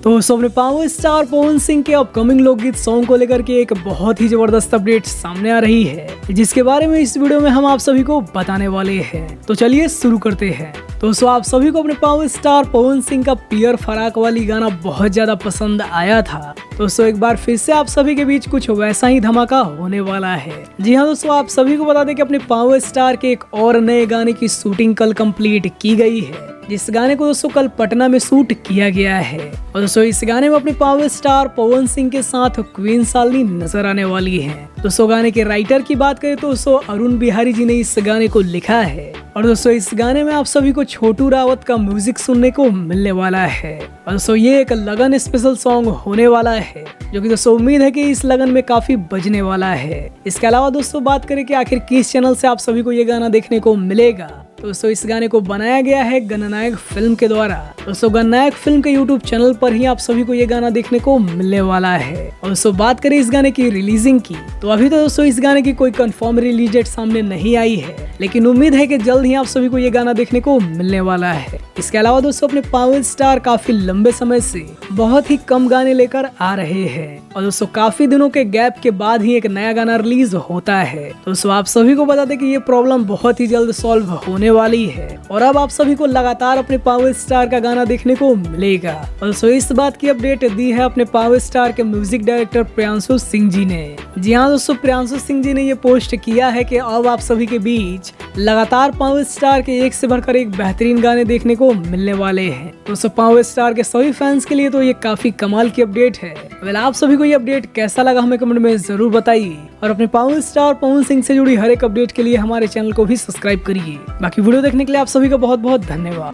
तो अपने power star Pawan Singh के अपकमिंग लोकगीत सॉन्ग को लेकर के एक बहुत ही जबरदस्त अपडेट सामने आ रही है, जिसके बारे में इस वीडियो में हम आप सभी को बताने वाले हैं। तो चलिए शुरू करते हैं। तो आप सभी को अपने पावर स्टार पवन सिंह का पियर फराक वाली गाना बहुत ज्यादा पसंद आया था। दोस्तों एक बार फिर से आप सभी के बीच कुछ वैसा ही धमाका होने वाला है। जी हाँ दोस्तों, आप सभी को बता दें कि अपने पावर स्टार के एक और नए गाने की शूटिंग कल कंप्लीट की गई है, जिस गाने को दोस्तों कल पटना में शूट किया गया है। और दोस्तों इस गाने में अपने पावर स्टार पवन सिंह के साथ क्वीन शालिनी नजर आने वाली है। दोस्तों गाने के राइटर की बात करें तो दोस्तों अरुण बिहारी जी ने इस गाने को लिखा है। और दोस्तों इस गाने में आप सभी को छोटू रावत का म्यूजिक सुनने को मिलने वाला है। और दोस्तों ये एक लगन स्पेशल सॉन्ग होने वाला है, जो कि दोस्तों उम्मीद है कि इस लगन में काफी बजने वाला है। इसके अलावा दोस्तों बात करें कि आखिर किस चैनल से आप सभी को ये गाना देखने को मिलेगा, दोस्तों इस गाने को बनाया गया है गणनायक फिल्म के द्वारा। दोस्तों गणनायक फिल्म के यूट्यूब चैनल पर ही आप सभी को ये गाना देखने को मिलने वाला है। और दोस्तों बात करें इस गाने की रिलीजिंग की, तो अभी तो दोस्तों इस गाने की कोई कंफर्म रिलीज डेट सामने नहीं आई है, लेकिन उम्मीद है कि जल्द ही आप सभी को ये गाना देखने को मिलने वाला है। इसके अलावा दोस्तों अपने पावर स्टार काफी लंबे समय से बहुत ही कम गाने लेकर आ रहे हैं, और दोस्तों काफी दिनों के गैप के बाद ही एक नया गाना रिलीज होता है। दोस्तों आप सभी को बता दें कि ये प्रॉब्लम बहुत ही जल्द सॉल्व होने वाली है, और अब आप सभी को लगातार अपने पावर स्टार का गाना देखने को मिलेगा। और दोस्तों इस बात की अपडेट दी है अपने पावर स्टार के म्यूजिक डायरेक्टर प्रियांशु सिंह जी ने। जी हाँ दोस्तों, प्रियांशु सिंह जी ने ये पोस्ट किया है कि अब आप सभी के बीच लगातार पावर स्टार के एक से बढ़कर एक बेहतरीन गाने देखने को मिलने वाले हैं। दोस्तों पावर स्टार के सभी फैंस के लिए तो ये काफी कमाल की अपडेट है। वेल आप सभी को ये अपडेट कैसा लगा हमें कमेंट में जरूर बताइए, और अपने पावर स्टार पवन सिंह से जुड़ी हर एक अपडेट के लिए हमारे चैनल को भी सब्सक्राइब करिए। बाकी वीडियो देखने के लिए आप सभी का बहुत बहुत धन्यवाद।